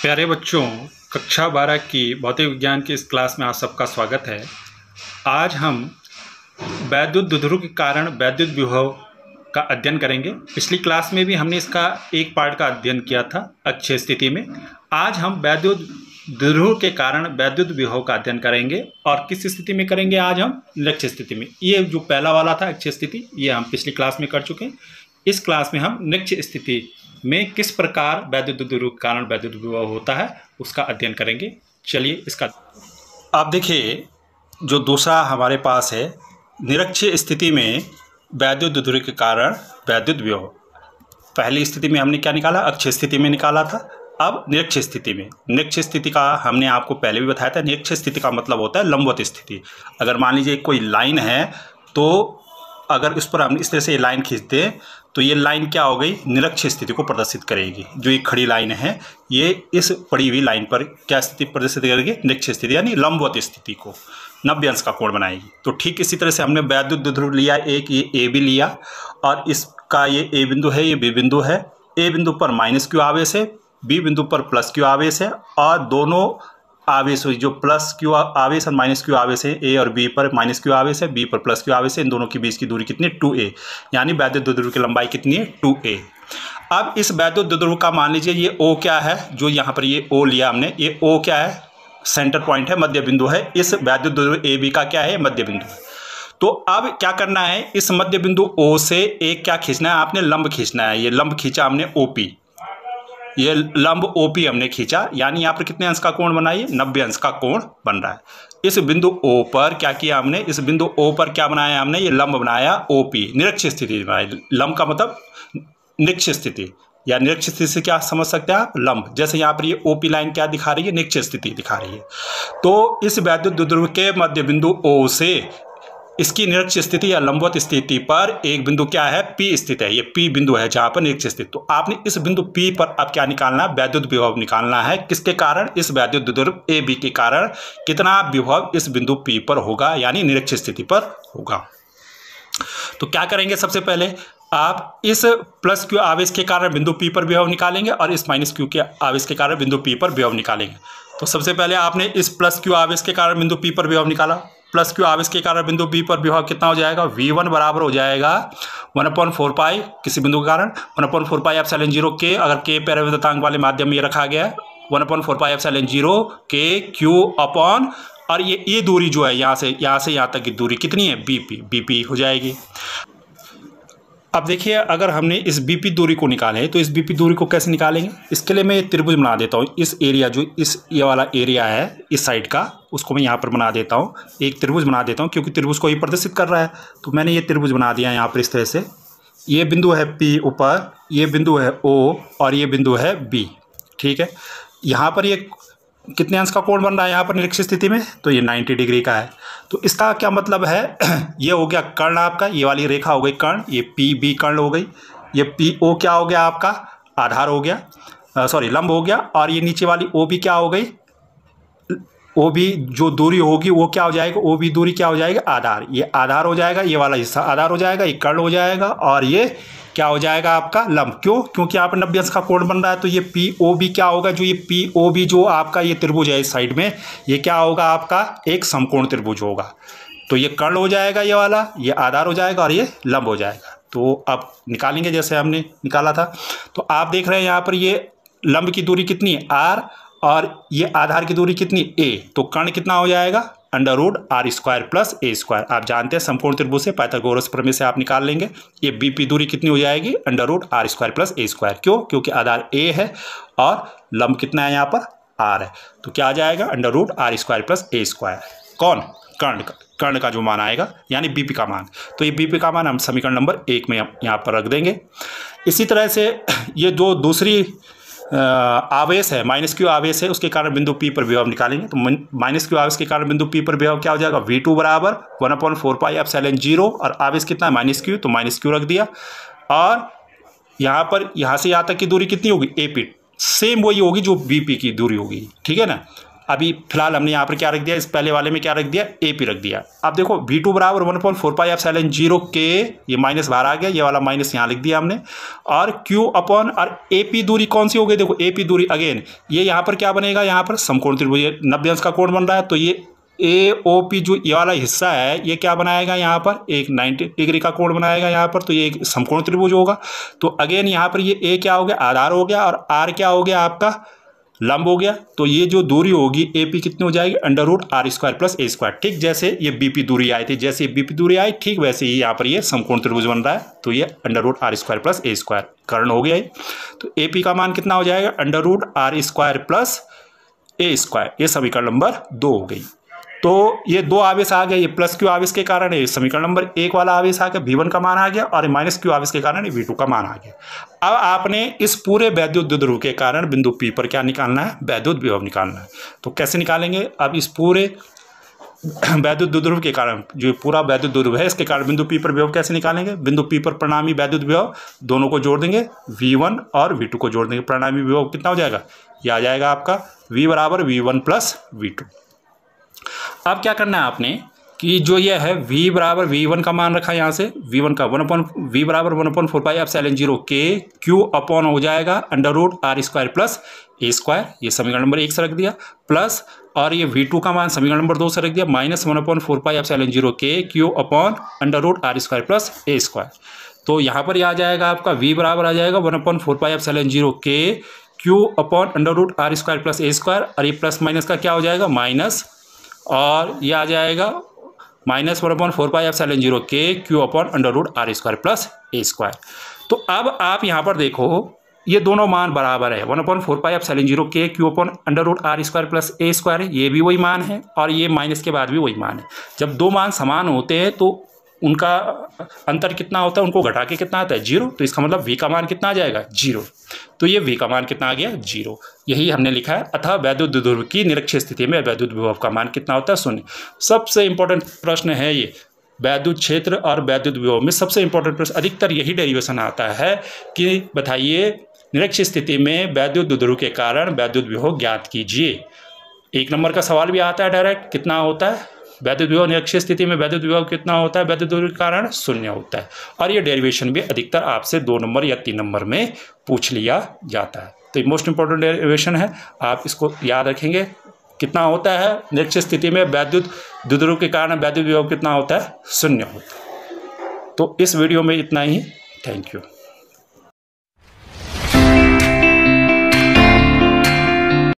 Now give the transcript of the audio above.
प्यारे बच्चों, कक्षा 12 की भौतिक विज्ञान की इस क्लास में आप सबका स्वागत है। आज हम वैद्युत द्विध्रुव के कारण वैद्युत विभव का अध्ययन करेंगे। पिछली क्लास में भी हमने इसका एक पार्ट का अध्ययन किया था अक्षीय स्थिति में। आज हम वैद्युत द्विध्रुव के कारण वैद्युत विभव का अध्ययन करेंगे। और किस स्थिति में करेंगे? आज हम निरक्षीय स्थिति में। ये जो पहला वाला था अक्षीय स्थिति, ये हम पिछली क्लास में कर चुके हैं। इस क्लास में हम निरक्षीय स्थिति में किस प्रकार वैद्युत द्विध्रुव के कारण वैद्युत विभव होता है उसका अध्ययन करेंगे। चलिए इसका आप देखिए, जो दूसरा हमारे पास है निरक्षीय स्थिति में वैद्युत द्विध्रुव के कारण वैद्युत विभव। पहली स्थिति में हमने क्या निकाला? अक्षीय स्थिति में निकाला था। अब निरक्षीय स्थिति में, निरक्षीय स्थिति का हमने आपको पहले भी बताया था। निरक्षीय स्थिति का मतलब होता है लंबवत स्थिति। अगर मान लीजिए कोई लाइन है, तो अगर उस पर हम इस तरह से लाइन खींचते हैं तो ये लाइन क्या हो गई? निरक्षीय स्थिति को प्रदर्शित करेगी। जो ये खड़ी लाइन है, ये इस पड़ी हुई लाइन पर क्या स्थिति प्रदर्शित करेगी? निरक्षीय स्थिति, यानी लंबवत स्थिति को 90 अंश का कोण बनाएगी। तो ठीक इसी तरह से हमने वैद्युत द्विध्रुव लिया, एक ये ए बी लिया, और इसका ये ए बिंदु है, ये बी बिंदु है। ए बिंदु पर माइनस क्यू आवेश है, बी बिंदु पर प्लस क्यू आवेश है, और दोनों आवेश जो प्लस क्यू आवेश और माइनस क्यू आवेश है, ए और बी पर माइनस क्यू आवेश है, बी पर प्लस क्यू आवेश है। इन दोनों के बीच की दूरी कितनी? 2a, यानी वैद्युत द्विध्रुव की लंबाई कितनी है? 2a। अब इस वैद्युत द्विध्रुव का मान लीजिए ये O क्या है, जो यहाँ पर ये O लिया हमने, ये O क्या है? सेंटर पॉइंट है, मध्य बिंदु है। इस वैद्युत द्विध्रुव ए बी का क्या है? मध्य बिंदु है। तो अब क्या करना है? इस मध्य बिंदु O से एक क्या खींचना है? आपने लंब खींचना है। ये लंब खींचा हमने OP, ये लंब OP हमने खींचा, यानी यहाँ पर कितने अंश का कोण बना? ये 90 अंश का कोण बन रहा है। इस बिंदु O पर क्या किया हमने? इस बिंदु O पर क्या बनाया हमने? ये लंब बनाया OP, निरक्षीय स्थिति बनाई। लंब का मतलब निरक्षीय स्थिति, या निरक्षीय स्थिति से क्या समझ सकते हैं आप? लंब। जैसे यहाँ पर ये OP लाइन क्या दिखा रही है? निरक्षीय स्थिति दिखा रही है। तो इस वैद्युत द्विध्रुव के मध्य बिंदु O से इसकी निरक्षीय स्थिति या लंबवत स्थिति पर एक बिंदु क्या है? P स्थित है। ये P बिंदु है जहां पर निरक्षीय स्थिति। तो आपने इस बिंदु P पर अब क्या निकालना है? वैद्युत विभव निकालना है। किसके कारण? इस वैद्युत द्विध्रुव AB के कारण कितना विभव इस बिंदु P पर होगा, यानी निरक्षीय स्थिति पर होगा। तो क्या करेंगे? सबसे पहले आप इस प्लस क्यू आवेश के कारण बिंदु P पर विभव निकालेंगे, और इस माइनस क्यू के आवेश के कारण बिंदु P पर विभव निकालेंगे। तो सबसे पहले आपने इस प्लस क्यू आवेश के कारण बिंदु P पर विभव निकाला। प्लस क्यू आवेश के कारण बिंदु P पर विभव कितना हो जाएगा? V1 बराबर हो जाएगा 1/4 पाई, किसी बिंदु के कारण 1/4 पाई एप्सिलॉन 0 के, अगर के परिवर्तनांक वाले माध्यम में ये रखा गया है, 1/4 पाई एप्सिलॉन 0 के क्यू अपॉन, और ये दूरी जो है यहाँ से यहाँ तक की दूरी कितनी है? BP हो जाएगी। अब देखिए, अगर हमने इस BP दूरी को निकाले तो इस BP दूरी को कैसे निकालेंगे? इसके लिए मैं एक त्रिभुज बना देता हूँ। इस एरिया जो ये वाला एरिया है इस साइड का, उसको मैं यहाँ पर बना देता हूँ। एक त्रिभुज बना देता हूँ, क्योंकि त्रिभुज को ये प्रदर्शित कर रहा है। तो मैंने ये त्रिभुज बना दिया यहाँ पर इस तरह से। ये बिंदु है P ऊपर, ये बिंदु है O, और ये बिंदु है B। ठीक है, यहाँ पर ये कितने अंश का कोण बन रहा है यहाँ पर निरक्षीय स्थिति में? तो ये 90 डिग्री का है। तो इसका क्या मतलब है? ये हो गया कर्ण आपका, ये वाली रेखा हो गई कर्ण, ये PB कर्ण हो गई, ये PO क्या हो गया आपका? आधार हो गया, लंब हो गया, और ये नीचे वाली OB क्या हो गई? OB जो दूरी होगी वो क्या हो जाएगा? OB दूरी क्या हो जाएगा? आधार। ये आधार हो जाएगा, ये वाला हिस्सा आधार हो जाएगा, ये कर्ण हो जाएगा, और ये क्या हो जाएगा आपका? लंब। क्यों? क्योंकि यहाँ पर 90 अंश का कोण बन रहा है। तो ये POB क्या होगा? जो ये POB जो आपका ये त्रिभुज है इस साइड में, ये क्या होगा आपका? एक समकोण त्रिभुज होगा। तो ये कर्ण हो जाएगा, ये वाला, ये आधार हो जाएगा, और ये लंब हो जाएगा। तो अब निकालेंगे जैसे हमने निकाला था। तो आप देख रहे हैं यहाँ पर ये लंब की दूरी कितनी है? R, और ये आधार की दूरी कितनी? A। तो कर्ण कितना हो जाएगा? √R² + A²। आप जानते हैं समकोण त्रिभुज से पाइथागोरस प्रमेय से आप निकाल लेंगे। ये BP दूरी कितनी हो जाएगी? √R² + A²। क्यों? क्योंकि आधार A है और लंब कितना है यहाँ पर? R है। तो क्या आ जाएगा? √R² + A²। कौन? कर्ण का जो मान आएगा, यानी BP का मान। तो ये BP का मान हम समीकरण नंबर 1 में यहाँ पर रख देंगे। इसी तरह से ये जो दूसरी आवेश है, माइनस क्यू आवेश है, उसके कारण बिंदु P पर विभव निकालेंगे। तो माइनस क्यू आवेश के कारण बिंदु P पर विभव क्या हो जाएगा? V2 बराबर 1/4 पाई एप्सिलॉन 0, और आवेश कितना है? माइनस क्यू, तो माइनस क्यू रख दिया। और यहाँ पर यहाँ से यहाँ तक की दूरी कितनी होगी? AP, सेम वही होगी जो BP की दूरी होगी। ठीक है ना? अभी फिलहाल हमने यहाँ पर क्या रख दिया, इस पहले वाले में क्या रख दिया, AP रख दिया। अब देखो V2 बराबर 1/4 पाई एप्सिलॉन 0 K, ये माइनस बाहर आ गया, ये वाला माइनस यहाँ लिख दिया हमने, और Q अपॉन, और AP दूरी कौन सी हो गई, देखो AP दूरी अगेन ये यहाँ पर क्या बनेगा, यहाँ पर समकोण त्रिभुज 90 अंश का कोण बन रहा है, तो ये AOP जो ये वाला हिस्सा है ये क्या बनाएगा, यहाँ पर एक 90 डिग्री का कोण बनाएगा यहाँ पर, तो ये एक समकोण त्रिभुज होगा। तो अगेन यहाँ पर ये A क्या हो गया, आधार हो गया, और R क्या हो गया आपका, लंब हो गया। तो ये जो दूरी होगी AP कितनी हो जाएगी, √R² प्लस A²। ठीक जैसे ये BP दूरी आई थी, जैसे BP दूरी आई ठीक वैसे ही यहाँ पर ये समकोण त्रिभुज बन रहा है, तो ये √R² प्लस A² कर्ण हो गया है। तो AP का मान कितना हो जाएगा, √R² प्लस A²। ये समीकरण नंबर 2 हो गई। तो ये 2 आवेश आ गए, ये प्लस Q आवेश के कारण ये समीकरण नंबर 1 वाला आवेश आ गया, V1 का मान आ गया, और माइनस Q आवेश के कारण V2 का मान आ गया। अब आपने इस पूरे वैद्युत द्विध्रुव के कारण बिंदु P पर क्या निकालना है, वैद्युत विभव निकालना है। तो कैसे निकालेंगे, अब इस पूरे वैद्युत द्विध्रुव के कारण, जो पूरा वैद्युत द्विध्रुव है इसके कारण बिंदु P पर विभव कैसे निकालेंगे, बिंदु P पर परिणामी वैद्युत विभव दोनों को जोड़ देंगे, V1 और V2 को जोड़ देंगे, परिणामी विभव कितना हो जाएगा, ये आ जाएगा आपका V बराबर V1 प्लस V2। अब क्या करना है आपने कि जो ये है V बराबर V1 का मान रखा है यहाँ से, V1 का V बराबर 1/4 pi epsilon 0 K, Q upon हो जाएगा √R² प्लस A², ये समीकरण नंबर 1 से रख दिया, प्लस और ये V2 का मान समीकरण नंबर 2 से रख दिया, minus 1/4 pi epsilon 0 K, Q upon √R² plus A²। तो यहाँ पर आ जाएगा आपका V बराबर आ जाएगा 1/4 pi epsilon 0 K, Q upon √R² plus A², और ये प्लस माइनस का क्या हो जाएगा, माइनस, और ये आ जाएगा minus 1/4 pi epsilon 0 K, Q upon √R² plus A²। तो अब आप यहाँ पर देखो ये दोनों मान बराबर है, 1/4 pi epsilon 0 K, Q upon √R² plus A² है, ये भी वही मान है और ये माइनस के बाद भी वही मान है। जब दो मान समान होते हैं तो उनका अंतर कितना होता है, उनको घटा के कितना आता है, 0। तो इसका मतलब V का मान कितना आ जाएगा, 0। तो ये V का मान कितना आ गया, 0। यही हमने लिखा है। अतः वैद्युत द्विध्रुव की निरक्षीय स्थिति में वैद्युत विभव का मान कितना होता है, 0। सबसे इंपॉर्टेंट प्रश्न है ये, वैद्युत क्षेत्र और वैद्युत विभव में सबसे इंपॉर्टेंट प्रश्न, अधिकतर यही डेरिवेशन आता है कि बताइए निरक्षीय स्थिति में वैद्युत द्विध्रुव के कारण वैद्युत विभव ज्ञात कीजिए। 1 नंबर का सवाल भी आता है डायरेक्ट, कितना होता है वैद्युत विभव निरक्षीय स्थिति में, वैद्युत विभव कितना होता है वैद्युत द्विध्रुव के कारण, 0 होता है। और ये डेरिवेशन भी अधिकतर आपसे 2 नंबर या 3 नंबर में पूछ लिया जाता है। तो ये मोस्ट इंपॉर्टेंट डेरिवेशन है, आप इसको याद रखेंगे। कितना होता है निरक्षीय स्थिति में वैद्युत द्विध्रुव के कारण वैद्युत विभव कितना होता है, 0 होता है। तो इस वीडियो में इतना ही, थैंक यू।